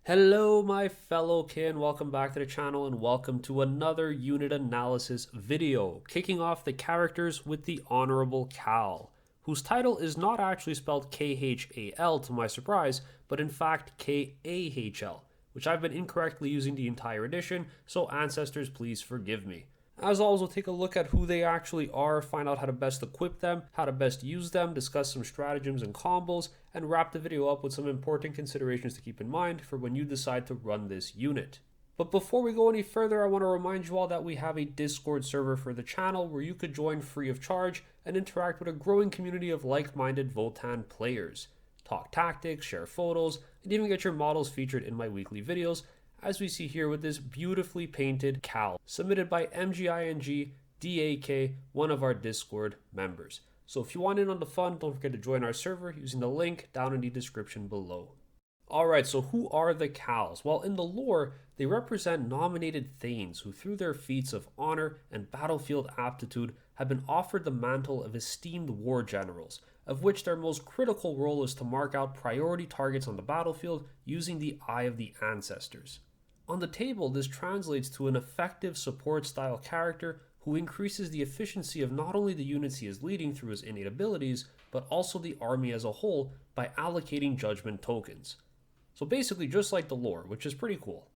Hello my fellow kin, welcome back to the channel and welcome to another unit analysis video, kicking off the characters with the Honourable Kahl, whose title is not actually spelled K-H-A-L to my surprise, but in fact K-A-H-L, which I've been incorrectly using the entire edition, so ancestors please forgive me. As always, we'll take a look at who they actually are, find out how to best equip them, how to best use them, discuss some stratagems and combos, and wrap the video up with some important considerations to keep in mind for when you decide to run this unit. But before we go any further, I want to remind you all that we have a Discord server for the channel where you could join free of charge and interact with a growing community of like-minded Votann players. Talk tactics, share photos, and even get your models featured in my weekly videos, as we see here with this beautifully painted Kahl, submitted by MGING DAK, one of our Discord members. So if you want in on the fun, don't forget to join our server using the link down in the description below. Alright, so who are the Kahls? Well, in the lore, they represent nominated Thanes who through their feats of honor and battlefield aptitude have been offered the mantle of esteemed war generals, of which their most critical role is to mark out priority targets on the battlefield using the Eye of the Ancestors. On the table, this translates to an effective support style character who increases the efficiency of not only the units he is leading through his innate abilities, but also the army as a whole by allocating judgment tokens. So basically just like the lore, which is pretty cool.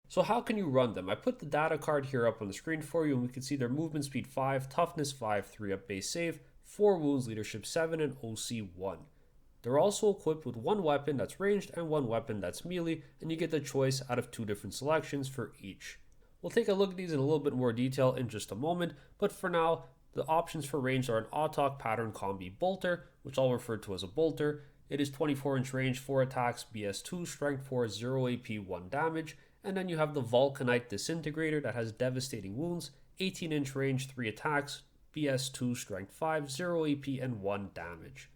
So how can you run them? I put the data card here up on the screen for you and we can see their movement speed 5, toughness 5, 3 up base save, 4 wounds, leadership 7, and OC 1. They're also equipped with one weapon that's ranged and one weapon that's melee, and you get the choice out of 2 different selections for each. We'll take a look at these in a little bit more detail in just a moment, but for now, the options for ranged are an Autok Pattern Combi Bolter, which I'll refer to as a Bolter. It is 24-inch range, 4 attacks, BS2, strength 4, 0 AP, 1 damage, and then you have the Vulcanite Disintegrator that has devastating wounds, 18-inch range, 3 attacks, BS2, strength 5, 0 AP, and 1 damage.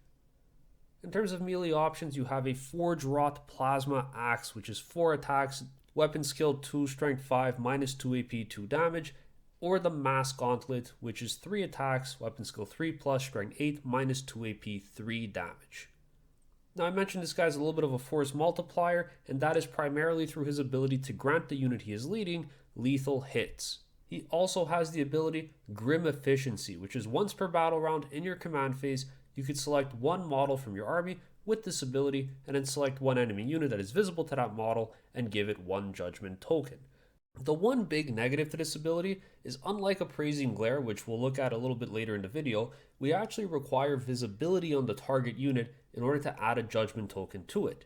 In terms of melee options, you have a Forge Wrought Plasma Axe, which is 4 attacks, weapon skill 2, strength 5, minus 2 AP, 2 damage, or the Mass Gauntlet, which is 3 attacks, weapon skill 3 plus, strength 8, minus 2 AP, 3 damage. Now I mentioned this guy's a little bit of a force multiplier, and that is primarily through his ability to grant the unit he is leading lethal hits. He also has the ability Grim Efficiency, which is once per battle round in your command phase, you could select one model from your army with this ability and then select one enemy unit that is visible to that model and give it 1 judgment token. The one big negative to this ability is unlike Appraising Glare, which we'll look at a little bit later in the video, we actually require visibility on the target unit in order to add a judgment token to it.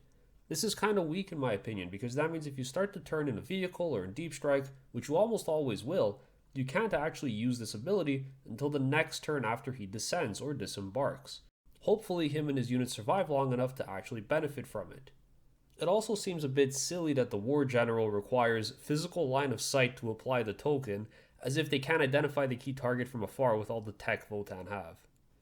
This is kind of weak in my opinion because that means if you start to turn in a vehicle or in deep strike, which you almost always will, you can't actually use this ability until the next turn after he descends or disembarks. Hopefully him and his unit survive long enough to actually benefit from it. It also seems a bit silly that the War General requires physical line of sight to apply the token, as if they can't identify the key target from afar with all the tech Votann have.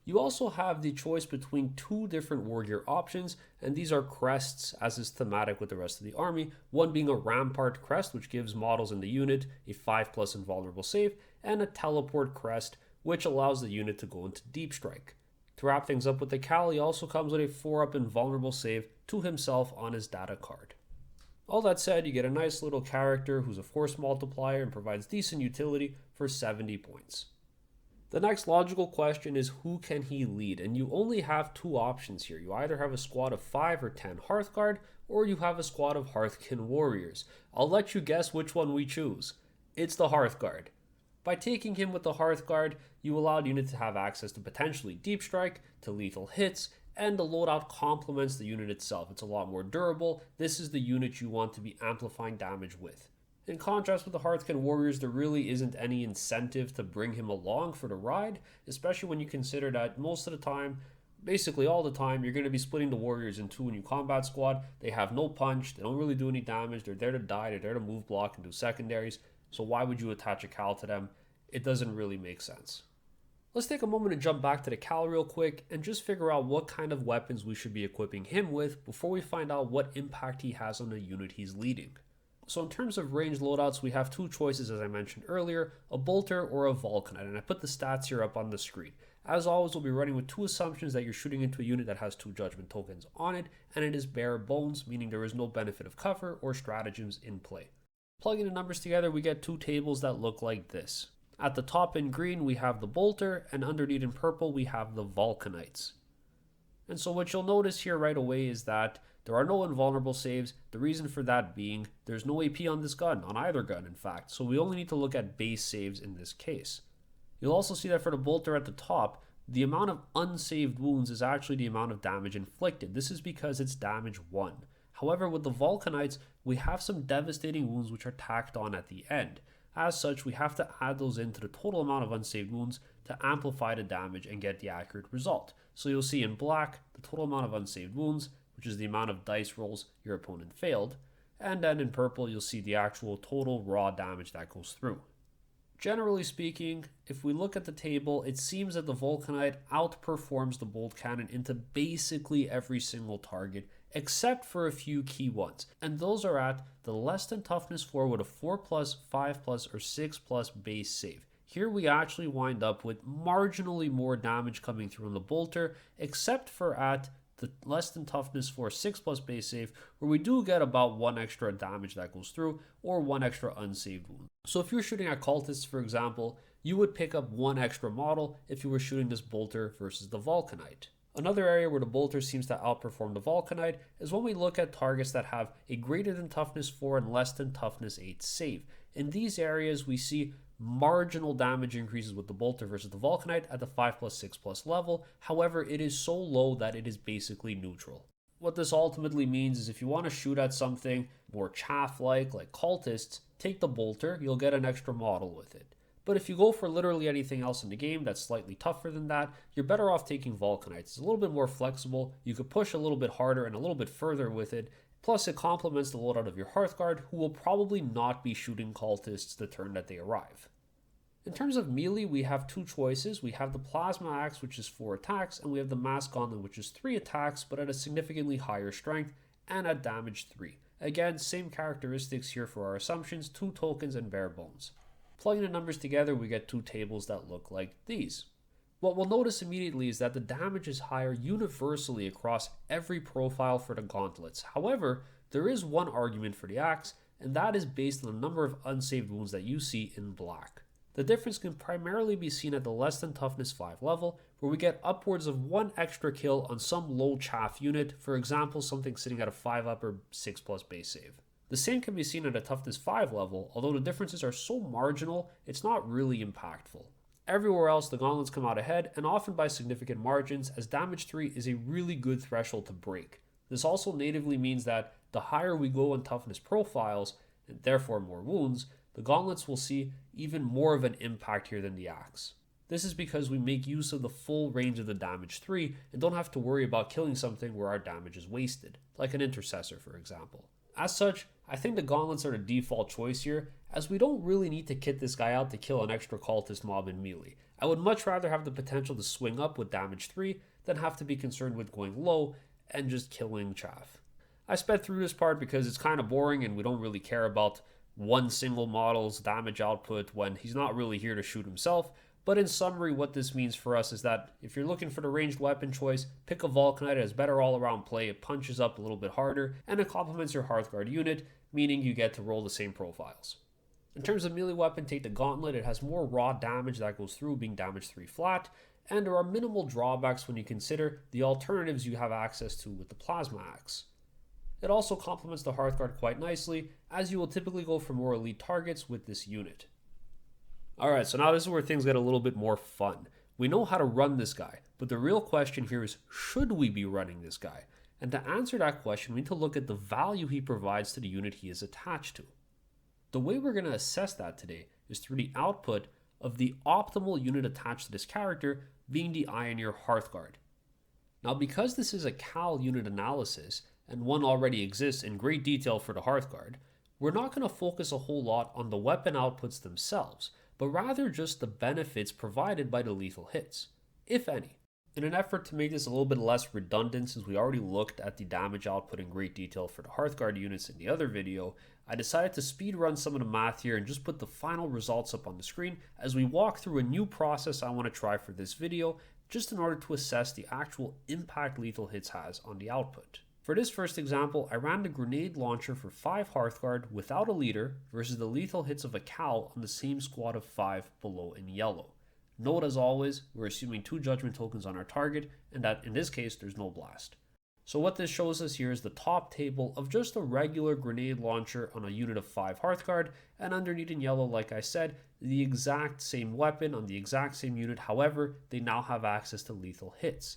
You also have the choice between 2 different war gear options, and these are crests, as is thematic with the rest of the army, one being a Rampart crest, which gives models in the unit a 5+ invulnerable save, and a Teleport crest, which allows the unit to go into deep strike. To wrap things up with the Kahl, he also comes with a 4-up invulnerable save to himself on his data card. All that said, you get a nice little character who's a force multiplier and provides decent utility for 70 points. The next logical question is who can he lead, and you only have 2 options here. You either have a squad of 5 or 10 Hearthguard, or you have a squad of Hearthkin warriors. I'll let you guess which one we choose. It's the Hearthguard. By taking him with the Hearthguard, you allow the unit to have access to potentially deep strike, to lethal hits, and the loadout complements the unit itself. It's a lot more durable. This is the unit you want to be amplifying damage with. In contrast with the Hearthkin Warriors, there really isn't any incentive to bring him along for the ride, especially when you consider that most of the time, basically all the time, you're going to be splitting the Warriors in 2 in your combat squad. They have no punch, they don't really do any damage, they're there to die, they're there to move, block, and do secondaries, so why would you attach a Kahl to them? It doesn't really make sense. Let's take a moment to jump back to the Kahl real quick and just figure out what kind of weapons we should be equipping him with before we find out what impact he has on the unit he's leading. So in terms of ranged loadouts, we have two choices as I mentioned earlier, a bolter or a vulcanite, and I put the stats here up on the screen. As always, we'll be running with two assumptions: that you're shooting into a unit that has 2 judgment tokens on it, and it is bare bones, meaning there is no benefit of cover or stratagems in play. Plugging the numbers together, we get two tables that look like this. At the top in green, we have the bolter, and underneath in purple, we have the vulcanites. And so what you'll notice here right away is that there are no invulnerable saves. The reason for that being there's no AP on this gun, on either gun in fact, so we only need to look at base saves in this case. You'll also see that for the bolter at the top, the amount of unsaved wounds is actually the amount of damage inflicted. This is because it's damage 1. However, with the vulcanites, we have some devastating wounds which are tacked on at the end. As such, we have to add those into the total amount of unsaved wounds to amplify the damage and get the accurate result. So you'll see in black the total amount of unsaved wounds, which is the amount of dice rolls your opponent failed, and then in purple you'll see the actual total raw damage that goes through. Generally speaking, if we look at the table, it seems that the vulcanite outperforms the bolt cannon into basically every single target, except for a few key ones, and those are at the less than toughness 4 with a 4+, 5+, or 6+ base save. Here we actually wind up with marginally more damage coming through on the bolter, except for at the less than toughness 4 6+ base save, where we do get about 1 extra damage that goes through, or 1 extra unsaved wound. So if you're shooting at cultists, for example, you would pick up 1 extra model if you were shooting this bolter versus the vulcanite. Another area where the bolter seems to outperform the vulcanite is when we look at targets that have a greater than toughness 4 and less than toughness 8 save. In these areas, we see marginal damage increases with the bolter versus the vulcanite at the 5+, 6+ level. However, it is so low that it is basically neutral. What this ultimately means is if you want to shoot at something more chaff-like cultists, take the bolter, you'll get an extra model with it. But if you go for literally anything else in the game that's slightly tougher than that, you're better off taking vulcanites. It's a little bit more flexible, you could push a little bit harder and a little bit further with it, plus it complements the loadout of your Hearthguard, who will probably not be shooting cultists the turn that they arrive. In terms of melee, we have two choices. We have the Plasma Axe, which is 4 attacks, and we have the Mass Gauntlet, which is 3 attacks, but at a significantly higher strength and at damage 3. Again, same characteristics here for our assumptions, 2 tokens and bare bones. Plugging the numbers together, we get two tables that look like these. What we'll notice immediately is that the damage is higher universally across every profile for the gauntlets. However, there is one argument for the axe, and that is based on the number of unsaved wounds that you see in black. The difference can primarily be seen at the less than toughness 5 level, where we get upwards of 1 extra kill on some low chaff unit, for example something sitting at a 5 up or 6+ base save. The same can be seen at a toughness 5 level, although the differences are so marginal, it's not really impactful. Everywhere else, the gauntlets come out ahead, and often by significant margins, as damage 3 is a really good threshold to break. This also natively means that the higher we go in toughness profiles, and therefore more wounds, the gauntlets will see even more of an impact here than the axe. This is because we make use of the full range of the damage 3 and don't have to worry about killing something where our damage is wasted, like an intercessor for example. As such, I think the gauntlets are the default choice here, as we don't really need to kit this guy out to kill an extra cultist mob in melee. I would much rather have the potential to swing up with damage 3 than have to be concerned with going low and just killing chaff. I sped through this part because it's kind of boring and we don't really care about one single model's damage output when he's not really here to shoot himself. But in summary, what this means for us is that if you're looking for the ranged weapon choice, pick a Vulcanite. It has better all-around play, it punches up a little bit harder, and it complements your Hearthguard unit, meaning you get to roll the same profiles. In terms of melee weapon, take the Gauntlet. It has more raw damage that goes through, being damage 3 flat, and there are minimal drawbacks when you consider the alternatives you have access to with the Plasma Axe. It also complements the Hearthguard quite nicely, as you will typically go for more elite targets with this unit. Alright, so now this is where things get a little bit more fun. We know how to run this guy, but the real question here is, should we be running this guy? And to answer that question, we need to look at the value he provides to the unit he is attached to. The way we're going to assess that today is through the output of the optimal unit attached to this character being the Ioneer Hearthguard. Now because this is a Kahl unit analysis, and one already exists in great detail for the Hearthguard, we're not going to focus a whole lot on the weapon outputs themselves, but rather just the benefits provided by the lethal hits, if any. In an effort to make this a little bit less redundant, since we already looked at the damage output in great detail for the Hearthguard units in the other video, I decided to speed run some of the math here and just put the final results up on the screen as we walk through a new process I want to try for this video, just in order to assess the actual impact lethal hits has on the output. For this first example, I ran the grenade launcher for 5 Hearthguard without a leader versus the lethal hits of a Kahl on the same squad of 5 below in yellow. Note, as always, we're assuming 2 judgment tokens on our target, and that in this case there's no blast. So what this shows us here is the top table of just a regular grenade launcher on a unit of 5 Hearthguard, and underneath in yellow, like I said, the exact same weapon on the exact same unit. However, they now have access to lethal hits.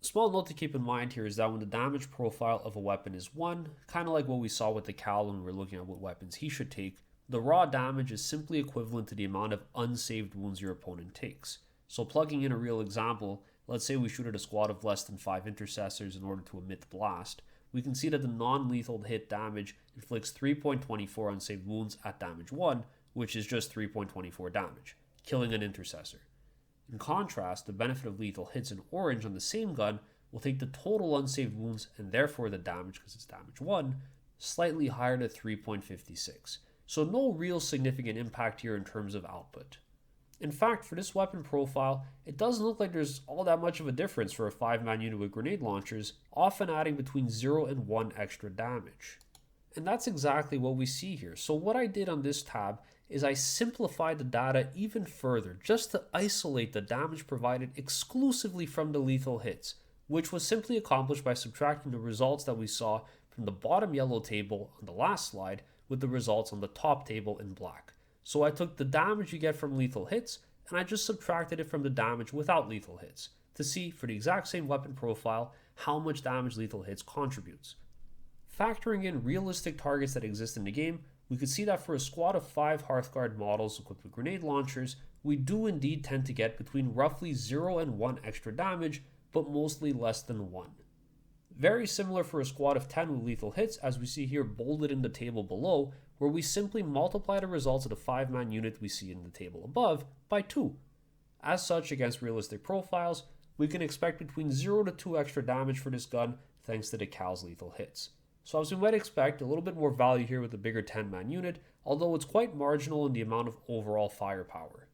A small note to keep in mind here is that when the damage profile of a weapon is 1, kind of like what we saw with the Kahl when we were looking at what weapons he should take, the raw damage is simply equivalent to the amount of unsaved wounds your opponent takes. So plugging in a real example, let's say we shoot at a squad of less than 5 intercessors in order to emit the blast, we can see that the non-lethal hit damage inflicts 3.24 unsaved wounds at damage 1, which is just 3.24 damage, killing an intercessor. In contrast, the benefit of lethal hits in orange on the same gun will take the total unsaved wounds and therefore the damage, because it's damage 1, slightly higher to 3.56. So no real significant impact here in terms of output. In fact, for this weapon profile, it doesn't look like there's all that much of a difference for a 5-man unit with grenade launchers, often adding between 0 and 1 extra damage. And that's exactly what we see here. So what I did on this tab is I simplified the data even further just to isolate the damage provided exclusively from the lethal hits, which was simply accomplished by subtracting the results that we saw from the bottom yellow table on the last slide with the results on the top table in black. So I took the damage you get from lethal hits and I just subtracted it from the damage without lethal hits to see, for the exact same weapon profile, how much damage lethal hits contributes. Factoring in realistic targets that exist in the game, we could see that for a squad of 5 Hearthguard models equipped with grenade launchers, we do indeed tend to get between roughly 0 and 1 extra damage, but mostly less than 1. Very similar for a squad of 10 with lethal hits, as we see here bolded in the table below, where we simply multiply the results of the 5-man unit we see in the table above by 2. As such, against realistic profiles, we can expect between 0 to 2 extra damage for this gun thanks to the Kahl's lethal hits. So as we might expect, a little bit more value here with the bigger 10-man unit, although it's quite marginal in the amount of overall firepower.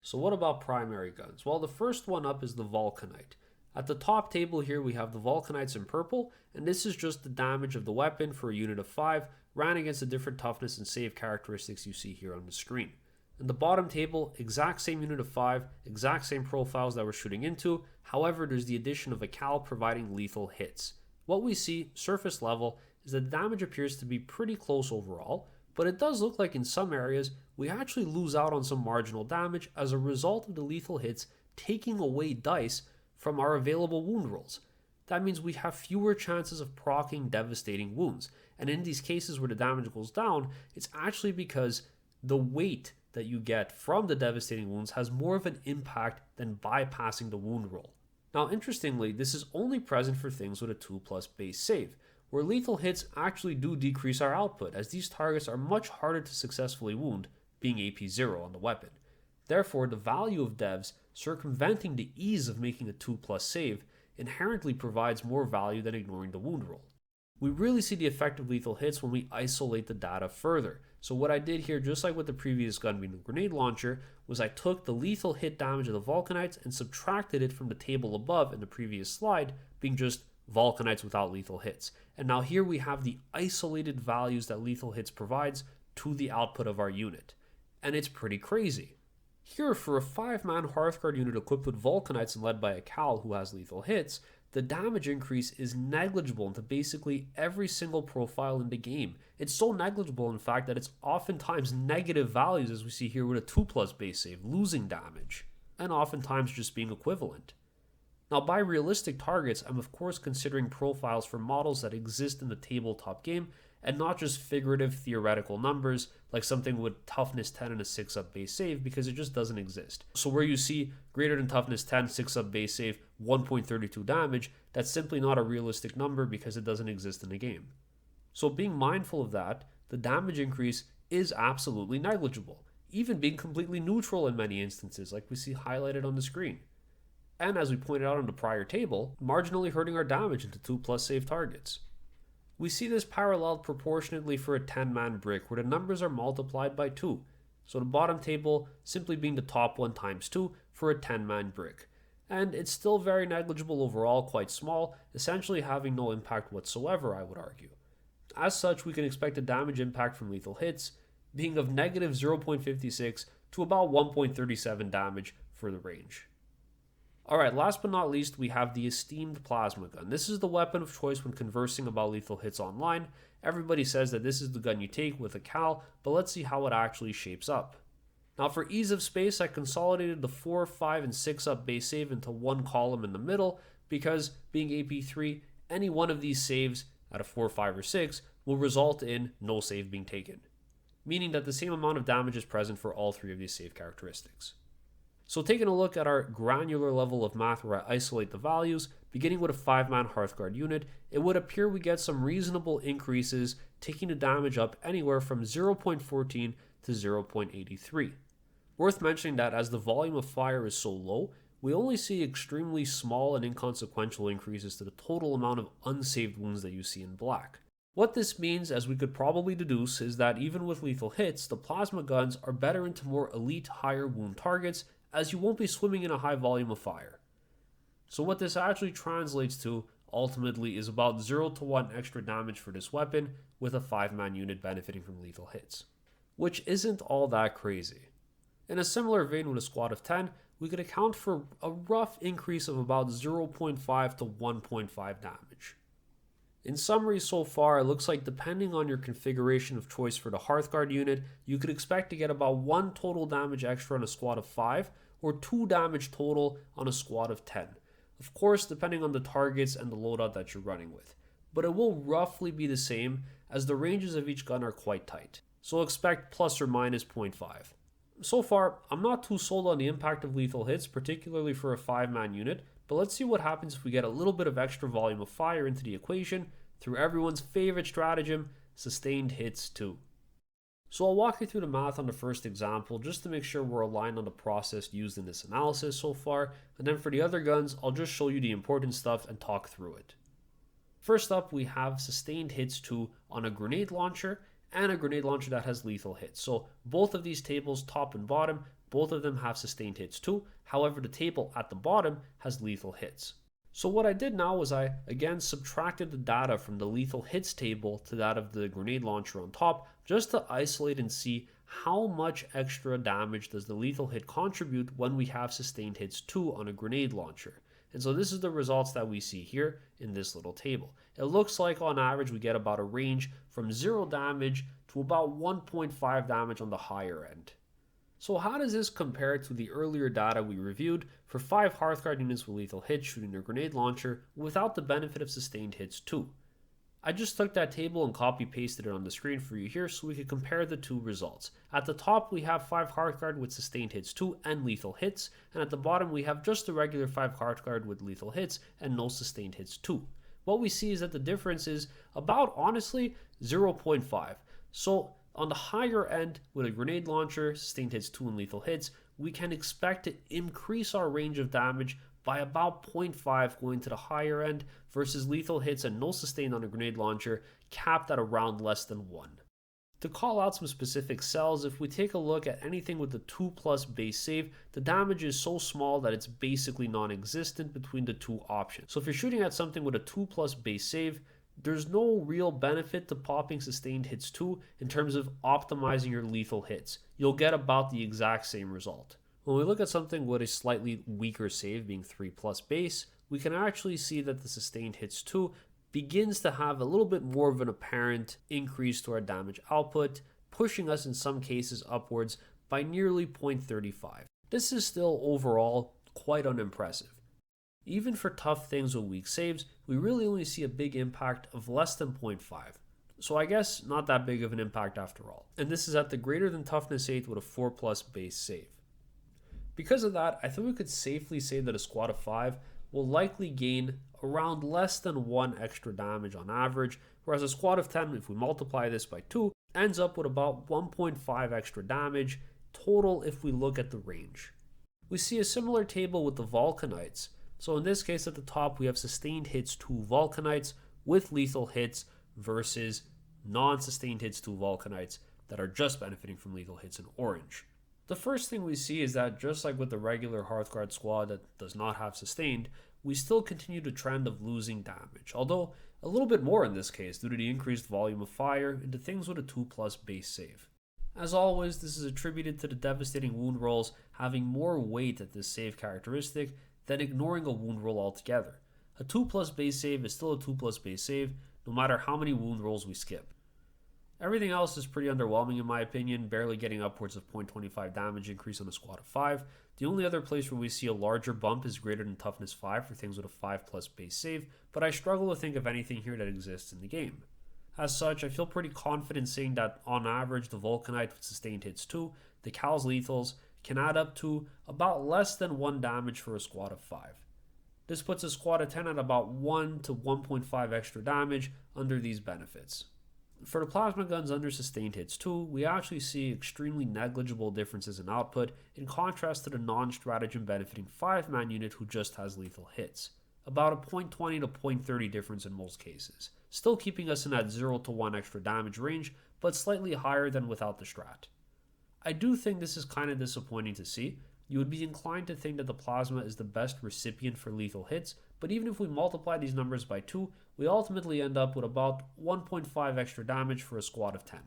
So what about primary guns? Well, the first one up is the Vulcanite. At the top table here we have the Vulcanites in purple, and this is just the damage of the weapon for a unit of 5 ran against the different toughness and save characteristics you see here on the screen. In the bottom table, exact same unit of 5, exact same profiles that we're shooting into, however there's the addition of a Kahl providing lethal hits. What we see, surface level, is that the damage appears to be pretty close overall, but it does look like in some areas we actually lose out on some marginal damage as a result of the lethal hits taking away dice from our available wound rolls. That means we have fewer chances of proccing devastating wounds, and in these cases where the damage goes down, it's actually because the weight that you get from the devastating wounds has more of an impact than bypassing the wound roll. Now interestingly, this is only present for things with a 2+ base save, where lethal hits actually do decrease our output, as these targets are much harder to successfully wound, being AP 0 on the weapon. Therefore, the value of devs circumventing the ease of making a 2+ save inherently provides more value than ignoring the wound roll. We really see the effect of lethal hits when we isolate the data further. So what I did here, just like with the previous gun being the grenade launcher, was I took the lethal hit damage of the Vulcanites and subtracted it from the table above in the previous slide, being just Vulcanites without lethal hits. And now here we have the isolated values that lethal hits provides to the output of our unit. And it's pretty crazy. Here, for a 5-man Hearthguard unit equipped with Vulcanites and led by a Kahl who has lethal hits, the damage increase is negligible into basically every single profile in the game. It's so negligible, in fact, that it's oftentimes negative values, as we see here with a 2+ base save, losing damage, and oftentimes just being equivalent. Now, by realistic targets, I'm of course considering profiles for models that exist in the tabletop game, and not just figurative theoretical numbers like something with toughness 10 and a 6-up base save, because it just doesn't exist. So where you see greater than toughness 10, 6-up base save, 1.32 damage, that's simply not a realistic number because it doesn't exist in the game. So being mindful of that, the damage increase is absolutely negligible, even being completely neutral in many instances like we see highlighted on the screen. and as we pointed out in the prior table, marginally hurting our damage into 2+ save targets. We see this paralleled proportionately for a 10-man brick where the numbers are multiplied by 2, so the bottom table simply being the top one times 2 for a 10-man brick. And it's still very negligible overall, quite small, essentially having no impact whatsoever, I would argue. As such, we can expect a damage impact from lethal hits being of negative 0.56 to about 1.37 damage for the range. Alright, last but not least, we have the esteemed plasma gun. This is the weapon of choice when conversing about lethal hits online. Everybody says that this is the gun you take with a Kahl, but let's see how it actually shapes up. Now for ease of space, I consolidated the 4, 5, and 6 up base save into one column in the middle, because being AP3, any one of these saves out of 4, 5, or 6 will result in no save being taken, meaning that the same amount of damage is present for all three of these save characteristics. So taking a look at our granular level of math where I isolate the values, beginning with a 5-man Hearthguard unit, it would appear we get some reasonable increases, taking the damage up anywhere from 0.14 to 0.83. Worth mentioning that as the volume of fire is so low, we only see extremely small and inconsequential increases to the total amount of unsaved wounds that you see in black. What this means, as we could probably deduce, is that even with lethal hits, the plasma guns are better into more elite higher wound targets, as you won't be swimming in a high volume of fire. So what this actually translates to, ultimately, is about 0 to 1 extra damage for this weapon, with a 5-man unit benefiting from lethal hits. Which isn't all that crazy. In a similar vein with a squad of 10, we could account for a rough increase of about 0.5 to 1.5 damage. In summary, so far, it looks like depending on your configuration of choice for the Hearthguard unit, you could expect to get about 1 total damage extra on a squad of 5, or 2 damage total on a squad of 10. Of course, depending on the targets and the loadout that you're running with. But it will roughly be the same, as the ranges of each gun are quite tight. So expect plus or minus 0.5. So far, I'm not too sold on the impact of lethal hits, particularly for a 5-man unit, but let's see what happens if we get a little bit of extra volume of fire into the equation through everyone's favorite stratagem, sustained hits 2. So I'll walk you through the math on the first example just to make sure we're aligned on the process used in this analysis so far, and then for the other guns, I'll just show you the important stuff and talk through it. First up, we have sustained hits 2 on a grenade launcher and a grenade launcher that has lethal hits. So both of these tables, top and bottom, both of them have sustained hits 2. However, the table at the bottom has lethal hits. So what I did now was I again subtracted the data from the lethal hits table to that of the grenade launcher on top, just to isolate and see how much extra damage does the lethal hit contribute when we have sustained hits 2 on a grenade launcher. And so this is the results that we see here in this little table. It looks like on average we get about a range from 0 damage to about 1.5 damage on the higher end. So how does this compare to the earlier data we reviewed for 5 Hearthguard units with lethal hits shooting their grenade launcher without the benefit of sustained hits 2? I just took that table and copy pasted it on the screen for you here so we could compare the two results. At the top we have 5 Hearthguard with sustained hits 2 and lethal hits, and at the bottom we have just the regular 5 Hearthguard with lethal hits and no sustained hits 2. What we see is that the difference is about, honestly, 0.5. So on the higher end, with a grenade launcher, sustained hits 2 and lethal hits, we can expect to increase our range of damage by about 0.5 going to the higher end versus lethal hits and no sustained on a grenade launcher capped at around less than 1. To call out some specific cells, if we take a look at anything with the 2+ base save, the damage is so small that it's basically non-existent between the two options. So if you're shooting at something with a 2+ base save, there's no real benefit to popping sustained hits 2 in terms of optimizing your lethal hits. You'll get about the exact same result. When we look at something with a slightly weaker save being 3+ base, we can actually see that the sustained hits 2 begins to have a little bit more of an apparent increase to our damage output, pushing us in some cases upwards by nearly 0.35. This is still overall quite unimpressive. Even for tough things with weak saves, we really only see a big impact of less than 0.5. So I guess not that big of an impact after all. And this is at the greater than toughness 8 with a 4+ base save. Because of that, I think we could safely say that a squad of 5 will likely gain around less than 1 extra damage on average, whereas a squad of 10, if we multiply this by 2, ends up with about 1.5 extra damage total if we look at the range. We see a similar table with the Vulcanites. So in this case at the top we have sustained hits 2 Vulcanites with lethal hits versus non-sustained hits 2 Vulcanites that are just benefiting from lethal hits in orange. The first thing we see is that just like with the regular Hearthguard squad that does not have sustained, we still continue the trend of losing damage, although a little bit more in this case due to the increased volume of fire into things with a 2+ base save. As always, this is attributed to the devastating wound rolls having more weight at this save characteristic than ignoring a wound roll altogether. A 2+ base save is still a 2+ base save no matter how many wound rolls we skip. Everything else is pretty underwhelming in my opinion, barely getting upwards of 0.25 damage increase on a squad of 5. The only other place where we see a larger bump is greater than toughness 5 for things with a 5+ base save, but I struggle to think of anything here that exists in the game. As such, I feel pretty confident saying that on average the Vulcanite with sustained hits 2, the Kahls lethals, can add up to about less than 1 damage for a squad of 5. This puts a squad of 10 at about 1 to 1.5 extra damage under these benefits. For the plasma guns under sustained hits 2, we actually see extremely negligible differences in output in contrast to the non-stratagem benefiting 5-man unit who just has lethal hits. About a 0.20 to 0.30 difference in most cases, still keeping us in that 0 to 1 extra damage range, but slightly higher than without the strat. I do think this is kind of disappointing to see. You would be inclined to think that the plasma is the best recipient for lethal hits, but even if we multiply these numbers by 2, we ultimately end up with about 1.5 extra damage for a squad of 10.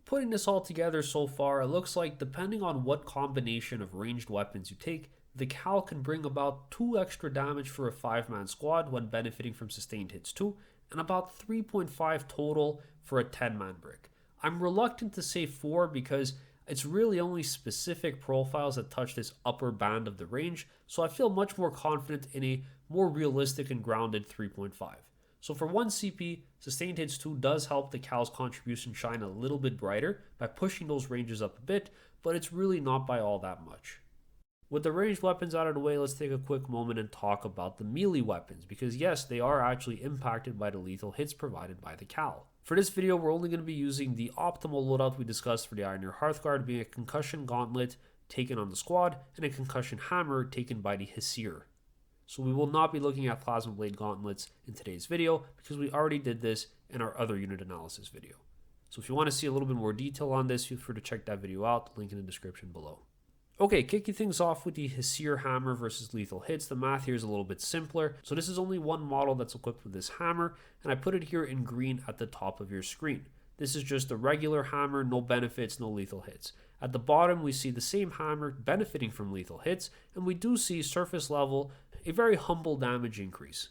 Putting this all together so far, it looks like depending on what combination of ranged weapons you take, the Kahl can bring about 2 extra damage for a 5-man squad when benefiting from sustained hits 2, and about 3.5 total for a 10-man brick. I'm reluctant to say 4 because it's really only specific profiles that touch this upper band of the range, so I feel much more confident in a more realistic and grounded 3.5. So for 1 CP, sustained hits 2 does help the Kahl's contribution shine a little bit brighter by pushing those ranges up a bit, but it's really not by all that much. With the ranged weapons out of the way, let's take a quick moment and talk about the melee weapons, because yes, they are actually impacted by the lethal hits provided by the Kahl. For this video, we're only going to be using the optimal loadout we discussed for the Iron Hearthguard, being a concussion gauntlet taken on the squad and a concussion hammer taken by the Hesir. So we will not be looking at plasma blade gauntlets in today's video because we already did this in our other unit analysis video. So if you want to see a little bit more detail on this, feel free to check that video out, link in the description below. Okay, kicking things off with the Hesir hammer versus lethal hits, the math here is a little bit simpler. So this is only one model that's equipped with this hammer, and I put it here in green at the top of your screen. This is just a regular hammer, no benefits, no lethal hits. At the bottom, we see the same hammer benefiting from lethal hits, and we do see surface level, a very humble damage increase.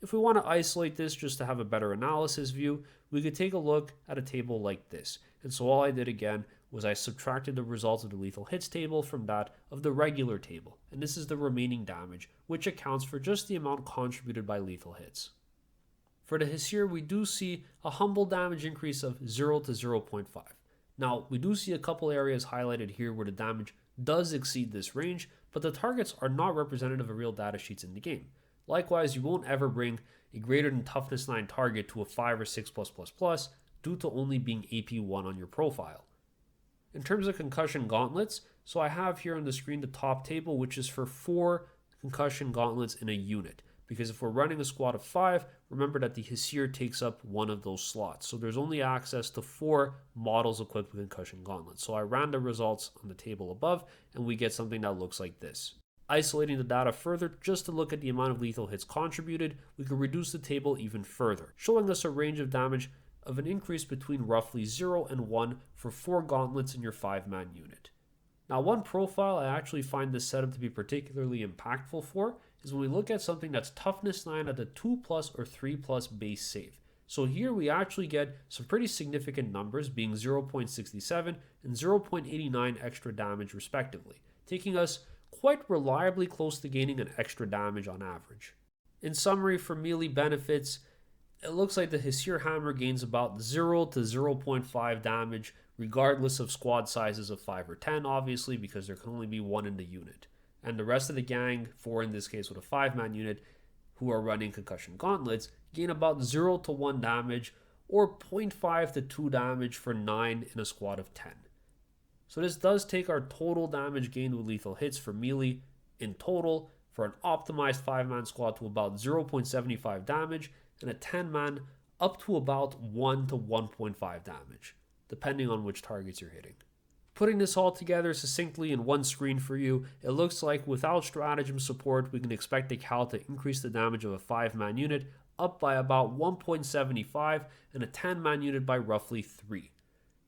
If we want to isolate this just to have a better analysis view, we could take a look at a table like this. And so all I did again was I subtracted the results of the lethal hits table from that of the regular table, and this is the remaining damage, which accounts for just the amount contributed by lethal hits. For the Hesir, we do see a humble damage increase of 0 to 0.5. Now, we do see a couple areas highlighted here where the damage does exceed this range, but the targets are not representative of real data sheets in the game. Likewise, you won't ever bring a greater than toughness 9 target to a 5 or 6+++ due to only being AP 1 on your profile. In terms of concussion gauntlets, so I have here on the screen the top table, which is for 4 concussion gauntlets in a unit. Because if we're running a squad of 5, remember that the Hesir takes up one of those slots. So there's only access to 4 models equipped with concussion gauntlets. So I ran the results on the table above, and we get something that looks like this. Isolating the data further, just to look at the amount of lethal hits contributed, we can reduce the table even further, showing us a range of damage of an increase between roughly 0 and 1 for 4 gauntlets in your 5-man unit. Now, one profile I actually find this setup to be particularly impactful for is when we look at something that's toughness 9 at a 2+ or 3+ base save. So here we actually get some pretty significant numbers, being 0.67 and 0.89 extra damage respectively, taking us quite reliably close to gaining an extra damage on average. In summary, for melee benefits, it looks like the Hesir hammer gains about 0 to 0.5 damage, regardless of squad sizes of 5 or 10, obviously, because there can only be 1 in the unit. And the rest of the gang, 4 in this case with a 5-man unit, who are running concussion gauntlets, gain about 0 to 1 damage, or 0.5 to 2 damage for 9 in a squad of 10. So this does take our total damage gained with lethal hits for melee in total for an optimized 5-man squad to about 0.75 damage, and a 10-man up to about 1 to 1.5 damage, depending on which targets you're hitting. Putting this all together succinctly in one screen for you, it looks like without stratagem support, we can expect the Kahl to increase the damage of a 5-man unit up by about 1.75 and a 10-man unit by roughly 3.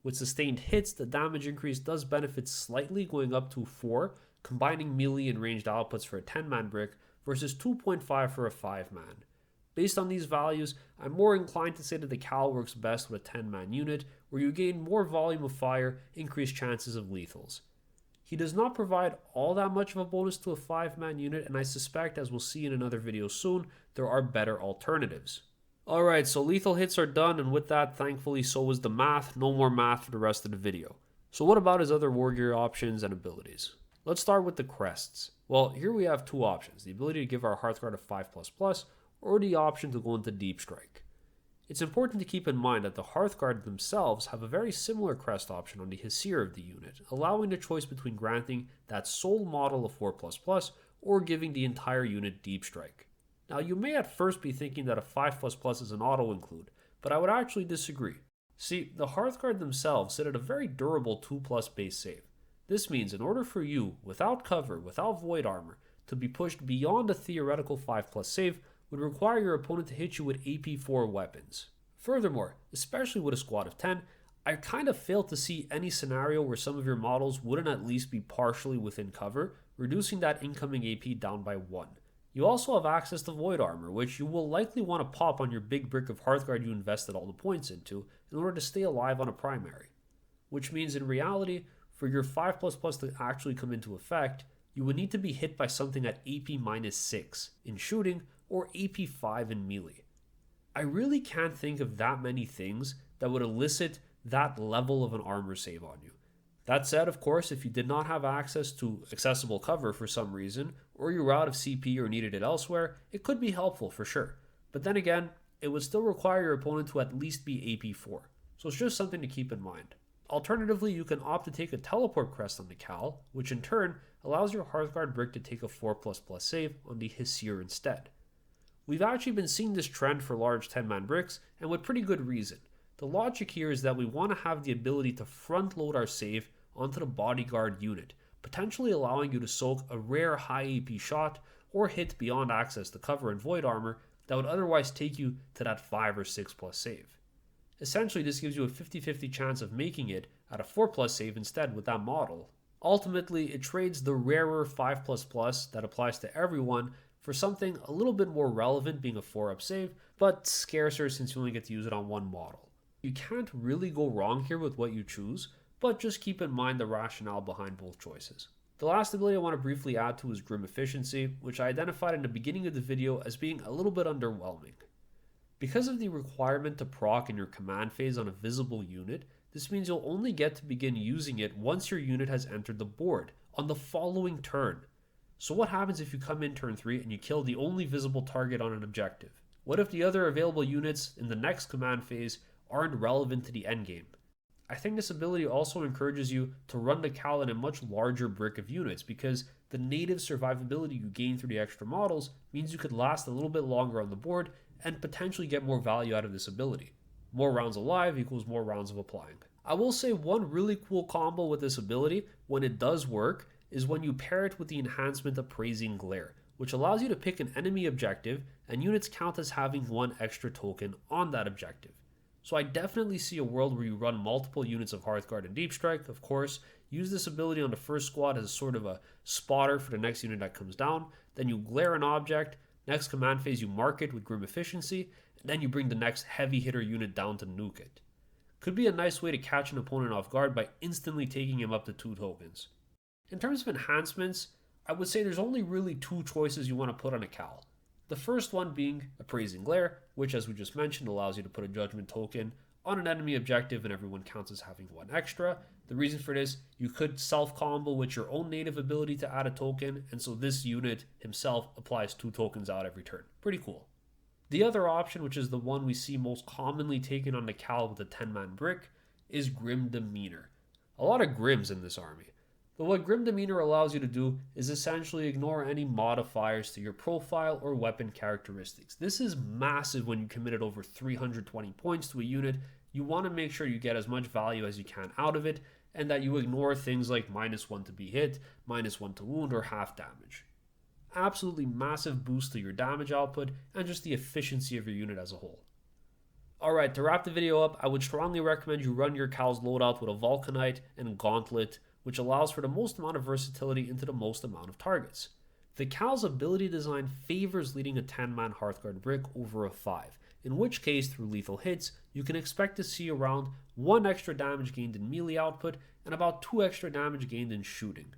With sustained hits, the damage increase does benefit slightly, going up to 4, combining melee and ranged outputs for a 10-man brick versus 2.5 for a 5-man. Based on these values, I'm more inclined to say that the Kahl works best with a 10-man unit, where you gain more volume of fire, increased chances of lethals. He does not provide all that much of a bonus to a 5-man unit, and I suspect, as we'll see in another video soon, there are better alternatives. Alright, so lethal hits are done, and with that, thankfully, so was the math. No more math for the rest of the video. So what about his other war gear options and abilities? Let's start with the crests. Well, here we have two options, the ability to give our Hearthguard a 5++, or the option to go into Deep Strike. It's important to keep in mind that the Hearthguard themselves have a very similar crest option on the Hesir of the unit, allowing the choice between granting that sole model of 4++ or giving the entire unit Deep Strike. Now, you may at first be thinking that a 5++ is an auto-include, but I would actually disagree. See, the Hearthguard themselves sit at a very durable 2+ base save. This means in order for you, without cover, without void armor, to be pushed beyond a theoretical 5+ save would require your opponent to hit you with AP4 weapons. Furthermore, especially with a squad of 10, I kind of fail to see any scenario where some of your models wouldn't at least be partially within cover, reducing that incoming AP down by 1. You also have access to void armor, which you will likely want to pop on your big brick of Hearthguard you invested all the points into in order to stay alive on a primary. Which means in reality, for your 5++ to actually come into effect, you would need to be hit by something at AP-6 in shooting or AP5 in melee. I really can't think of that many things that would elicit that level of an armor save on you. That said, of course, if you did not have access to accessible cover for some reason, or you were out of CP or needed it elsewhere, it could be helpful for sure. But then again, it would still require your opponent to at least be AP4, so it's just something to keep in mind. Alternatively, you can opt to take a teleport crest on the Kahl, which in turn allows your Hearthguard brick to take a 4++ save on the Hesir instead. We've actually been seeing this trend for large 10-man bricks, and with pretty good reason. The logic here is that we want to have the ability to front load our save onto the bodyguard unit, potentially allowing you to soak a rare high AP shot or hit beyond access to cover and void armor that would otherwise take you to that 5 or 6+ save. Essentially, this gives you a 50-50 chance of making it at a 4+ save instead with that model. Ultimately, it trades the rarer 5++ that applies to everyone for something a little bit more relevant, being a 4-up save, but scarcer since you only get to use it on one model. You can't really go wrong here with what you choose, but just keep in mind the rationale behind both choices. The last ability I want to briefly add to is Grim Efficiency, which I identified in the beginning of the video as being a little bit underwhelming. Because of the requirement to proc in your command phase on a visible unit, this means you'll only get to begin using it once your unit has entered the board, on the following turn. So what happens if you come in turn 3 and you kill the only visible target on an objective? What if the other available units in the next command phase aren't relevant to the endgame? I think this ability also encourages you to run the Kahl in a much larger brick of units, because the native survivability you gain through the extra models means you could last a little bit longer on the board and potentially get more value out of this ability. More rounds alive equals more rounds of applying. I will say one really cool combo with this ability, when it does work, is when you pair it with the enhancement Appraising Glare, which allows you to pick an enemy objective and units count as having one extra token on that objective. So I definitely see a world where you run multiple units of Hearthguard and Deep Strike, of course, use this ability on the first squad as a sort of a spotter for the next unit that comes down, then you glare an object, next command phase you mark it with Grim Efficiency, and then you bring the next heavy hitter unit down to nuke it. Could be a nice way to catch an opponent off guard by instantly taking him up to 2 tokens. In terms of enhancements, I would say there's only really 2 choices you want to put on a Kahl. The first one being Appraising Glare, which as we just mentioned allows you to put a judgment token on an enemy objective and everyone counts as having 1 extra. The reason for this, you could self-combo with your own native ability to add a token, and so this unit himself applies 2 tokens out every turn. Pretty cool. The other option, which is the one we see most commonly taken on the Kahl with a 10-man brick, is Grim Demeanor, A lot of Grims in this army. But what Grim Demeanor allows you to do is essentially ignore any modifiers to your profile or weapon characteristics. This is massive when you committed over 320 points to a unit. You want to make sure you get as much value as you can out of it, and that you ignore things like -1 to be hit, -1 to wound, or half damage. Absolutely massive boost to your damage output and just the efficiency of your unit as a whole. Alright, to wrap the video up, I would strongly recommend you run your Kahl's loadout with a Vulcanite and Gauntlet, which allows for the most amount of versatility into the most amount of targets. The Kahl's ability design favors leading a 10-man Hearthguard brick over a 5, in which case, through lethal hits, you can expect to see around 1 extra damage gained in melee output and about 2 extra damage gained in shooting.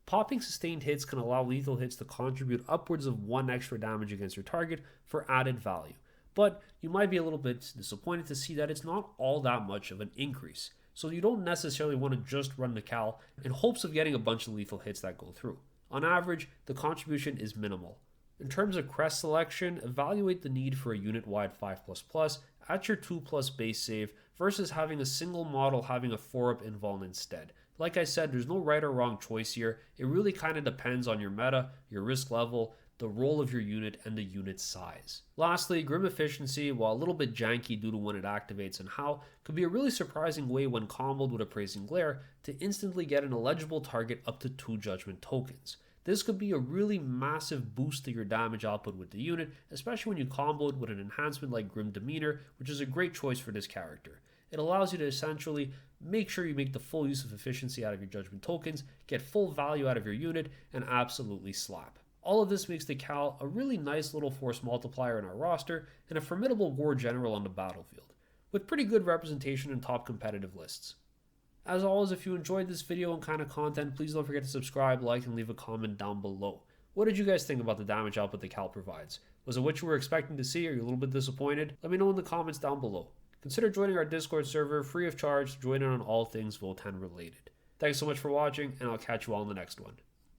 Popping sustained hits can allow lethal hits to contribute upwards of 1 extra damage against your target for added value, but you might be a little bit disappointed to see that it's not all that much of an increase, so you don't necessarily want to just run the Kahl in hopes of getting a bunch of lethal hits that go through. On average, the contribution is minimal. In terms of crest selection, evaluate the need for a unit-wide 5++ at your 2+ base save versus having a single model having a 4-up invuln instead. Like I said, there's no right or wrong choice here. It really kind of depends on your meta, your risk level, the role of your unit, and the unit size. Lastly, Grim Efficiency, while a little bit janky due to when it activates and how, could be a really surprising way when comboed with Appraising Glare to instantly get an eligible target up to 2 Judgment tokens. This could be a really massive boost to your damage output with the unit, especially when you combo it with an enhancement like Grim Demeanor, which is a great choice for this character. It allows you to essentially make sure you make the full use of efficiency out of your Judgment tokens, get full value out of your unit, and absolutely slap. All of this makes the Kahl a really nice little force multiplier in our roster and a formidable war general on the battlefield, with pretty good representation in top competitive lists. As always, if you enjoyed this video and kind of content, please don't forget to subscribe, like, and leave a comment down below. What did you guys think about the damage output the Kahl provides? Was it what you were expecting to see? Are you a little bit disappointed? Let me know in the comments down below. Consider joining our Discord server free of charge to join in on all things Votann related. Thanks so much for watching, and I'll catch you all in the next one.